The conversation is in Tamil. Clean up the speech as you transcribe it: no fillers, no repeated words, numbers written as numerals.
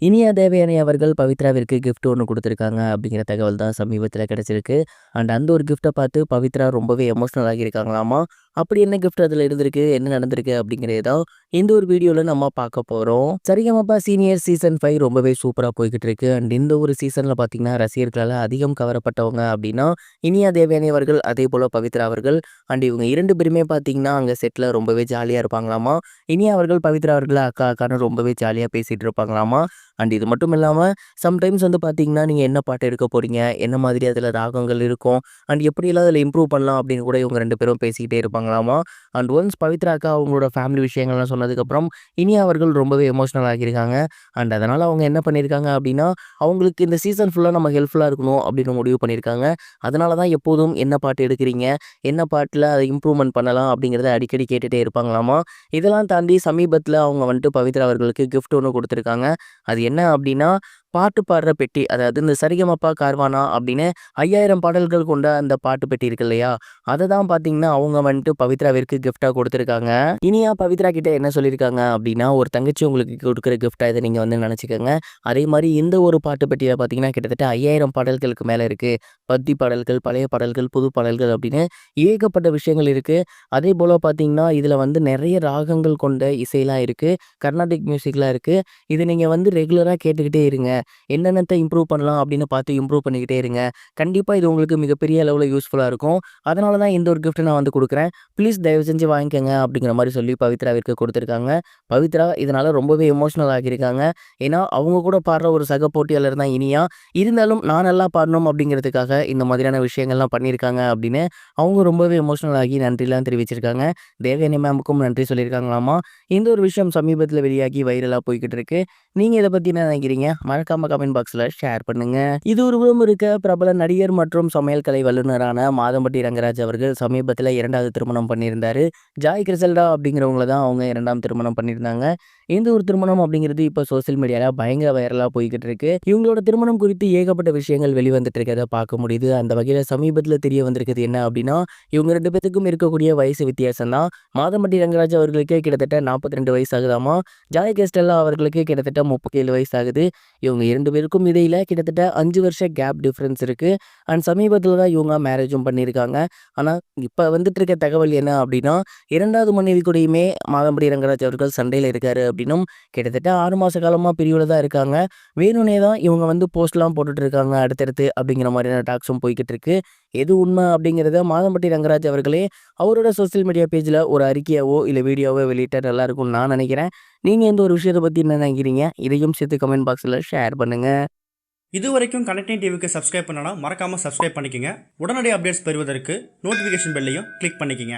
இனியா தேவயானி அவர்கள் பவித்ராவிற்கு கிஃப்ட் ஒண்ணு குடுத்துருக்காங்க அப்படிங்கிற தகவல் தான் சமீபத்தில கிடைச்சிருக்கு. அந்த ஒரு கிஃப்ட்ட பார்த்து பவித்ரா ரொம்பவே எமோஷனல் ஆகியிருக்காங்களாமா. அப்படி என்ன கிஃப்ட் அதில இருந்திருக்கு? என்ன நடந்திருக்கு? அப்படிங்கிறது தான் இந்த ஒரு வீடியோல நம்ம பார்க்க போறோம். சரிகமப சீனியர் சீசன் 5 ரொம்பவே சூப்பரா போய்க்கிட்டு இருக்கு. இந்த ஒரு சீசன்ல பார்த்தீங்கன்னா, ரசிகர்களால அதிகம் கவரப்பட்டவங்க அப்படின்னா, இனியா தேவயானி அவர்கள், அதேபோல பவித்ரா அவர்கள். இவங்க 2 பேருமே பார்த்தீங்கன்னா, அங்க செட்ல ரொம்பவே ஜாலியா இருப்பாங்களாமா. இனியா அவர்கள் பவித்ரா அவர்கள அக்கா அக்கான்னு ரொம்பவே ஜாலியா பேசிட்டு இருப்பாங்களாமா. இது மட்டும் இல்லாம, சம்டைம்ஸ் வந்து பார்த்தீங்கன்னா, நீங்க என்ன பாட்டு எடுக்க போறீங்க? என்ன மாதிரி அதில ராகங்கள் இருக்கும்? எப்படியெல்லாம் அதில இம்ப்ரூவ் பண்ணலாம் அப்படின்னு கூட இவங்க 2 பேரும் பேசிக்கிட்டே இருப்பாங்களாமா. ஒன்ஸ் பவித்ரா அக்கா அவங்களோட ஃபேமிலி விஷயங்கள்லாம் சொன்னதுக்கப்புறம், இனியா அவர்கள் ரொம்பவே எமோஷனல் ஆகியிருக்காங்க. அதனால அவங்க என்ன பண்ணியிருக்காங்க அப்படின்னா, அவங்களுக்கு இந்த சீசன் ஃபுல்லா நம்ம ஹெல்ப்ஃபுல்லா இருக்கணும் அப்படின்னு முடிவு பண்ணியிருக்காங்க. அதனால தான் எப்போதும் என்ன பாட்டு எடுக்கிறீங்க? என்ன பாட்டுல அத இம்ப்ரூவ்மென்ட் பண்ணலாம் அப்படிங்கிறத அடிக்கடி கேட்டுட்டே இருப்பாங்களாமா. இதெல்லாம் தாண்டி சமீபத்தில அவங்க வந்துட்டு பவித்ரா அவர்களுக்கு கிஃப்ட் ஒண்ணு குடுத்துருக்காங்க. அது என்ன அப்டின்னா, பாட்டு பாடுற பெட்டி. அதாவது இந்த சரிகமப கார்வானா அப்படின்னு 5000 பாடல்கள் கொண்ட அந்த பாட்டு பெட்டி இருக்கு இல்லையா? அத தான் பார்த்தீங்கன்னா, அவங்க வந்துட்டு பவித்ராவிற்கு கிஃப்ட்டா குடுத்துருக்காங்க. இனியா பவித்ரா கிட்ட என்ன சொல்லியிருக்காங்க அப்டின்னா, ஒரு தங்கச்சி உங்களுக்கு குடுக்குற கிஃப்ட்டா இத நீங்க வந்து நெனச்சுக்கங்க. அதே மாரி இந்த ஒரு பாட்டு பெட்டியில பார்த்தீங்கன்னா, கிட்டத்தட்ட 5000 பாடல்களுக்கு மேல இருக்கு. பக்தி பாடல்கள், பழைய பாடல்கள், புது பாடல்கள் அப்படின்னு ஏகப்பட்ட விஷயங்கள் இருக்கு. அதேபோல பார்த்தீங்கன்னா, இதில வந்து நெறைய ராகங்கள் கொண்ட இசைலாம் இருக்கு. கர்நாடிக் மியூசிக்லாம் இருக்கு. இத நீங்க வந்து ரெகுலரா கேட்டுக்கிட்டே இருங்க. என்னென்னத்த இம்ப்ரூவ் பண்ணலாம் அப்படின்னு பார்த்து இம்ப்ரூவ் பண்ணிக்கிட்டே இருங்க. கண்டிப்பா இது உங்களுக்கு மிகப்பெரிய அளவுல யூஸ்ஃபுல்லா இருக்கும். அதனால தான் இந்த ஒரு கிஃப்ட் நான் வந்து குடுக்குறேன். ப்ளீஸ் தயவு செஞ்சு வாங்கிக்கங்க அப்படிங்கிற மாரி சொல்லி பவித்ராவிற்கு குடுத்துருக்காங்க. பவித்ரா இதனால ரொம்பவே எமோஷனல் ஆகியிருக்காங்க. ஏன்னா, அவங்க கூட பாடுற ஒரு சக போட்டியாளர் தான் இனியா. இருந்தாலும் நான் நல்லா பாடணும் அப்படிங்கிறதுக்காக இந்த மாதிரியான விஷயங்கள்லாம் பண்ணியிருக்காங்க அப்படின்னு அவங்க ரொம்பவே எமோஷனல் ஆகி நன்றிலாம் தெரிவிச்சிருக்காங்க. தேவயானி மேமுக்கும் நன்றி சொல்லியிருக்காங்களாமா. இந்த ஒரு விஷயம் சமீபத்தில வெளியாகி வைரலா போய்க்கிட்டு இருக்கு. நீங்க இத பத்தி என்ன நினைக்கிறீங்க? மறக்காம கமெண்ட் பாக்ஸ்ல ஷேர் பண்ணுங்க. இது ஒரு புறம் இருக்க, பிரபல நடிகர் மற்றும் சமையல் கலை வல்லுநரான மாதம்பட்டி ரங்கராஜ் அவர்கள் சமீபத்தில 2வது திருமணம் பண்ணியிருந்தாரு. ஜாய் கிரிசெல்டா அப்படிங்கிறவங்கள தான் அவங்க 2ஆம் திருமணம் பண்ணியிருந்தாங்க. இந்த ஒரு திருமணம் அப்படிங்கிறது இப்ப சோசியல் மீடியால பயங்கர வைரலா போய்க்கிட்டு இருக்கு. இவங்களோட திருமணம் குறித்து ஏகப்பட்ட விஷயங்கள் வெளிவந்துட்டு இருக்கிறத பார்க்க முடியுது. அந்த வகையில சமீபத்தில தெரிய வந்திருக்கிறது என்ன அப்படின்னா, இவங்க 2 பேத்துக்கும் இருக்கக்கூடிய வயசு வித்தியாசம் தான். மாதம்பட்டி ரங்கராஜ் அவர்களுக்கு கிட்டத்தட்ட 42 வயசு ஆகுதாமா. ஜாய் கிரிஸ்டெல்லா அவர்களுக்கு கிட்டத்தட்ட 37 வயசு ஆகுது. இவங்க 2 பேருக்கும் இடையில கிட்டத்தட்ட 5 வருஷ கேப் டிஃபரன்ஸ் இருக்கு. சமீபத்தில தான் இவங்க மேரேஜும் பண்ணியிருக்காங்க. ஆனா, இப்ப வந்துட்டு இருக்க தகவல் என்ன அப்படின்னா, 2வது மனைவி கூடயுமே மாதம்பட்டி ரங்கராஜ் அவர்கள் சண்டையில இருக்காரு அப்படின்னும், கிட்டத்தட்ட 6 மாச காலமா பிரிவுல தான் இருக்காங்க. வேணும்னே தான் இவங்க வந்து போஸ்ட்லாம் போட்டுட்டு இருக்காங்க அடுத்தடுத்து அப்படிங்கிற மாதிரியான டாக்ஸும் போய்க்கிட்டு இருக்கு. எது உண்மை அப்படிங்கிறத மாதம்பட்டி ரங்கராஜ் அவர்களே அவரோட சோசியல் மீடியா பேஜ்ல ஒரு அறிக்கையாவோ, இல்ல வீடியோவோ வெளியிட்டா நல்லா இருக்கும்னு நான் நினைக்கிறேன். நீங்க இந்த ஒரு விஷயத்த பத்தி என்ன நினைக்கிறீங்க? இதையும் சேர்த்து கமெண்ட் பாக்ஸ்ல ஷேர் பண்ணுங்க. இதுவரைக்கும் கனெக்டிங் டிவிக்கு சப்ஸ்கிரைப் பண்ணனா மறக்காம சப்ஸ்கிரைப் பண்ணிக்கங்க. உடனடி அப்டேட்ஸ் பெறுவதற்கு நோட்டிஃபிகேஷன் பெல்லையும் கிளிக் பண்ணிக்கங்க.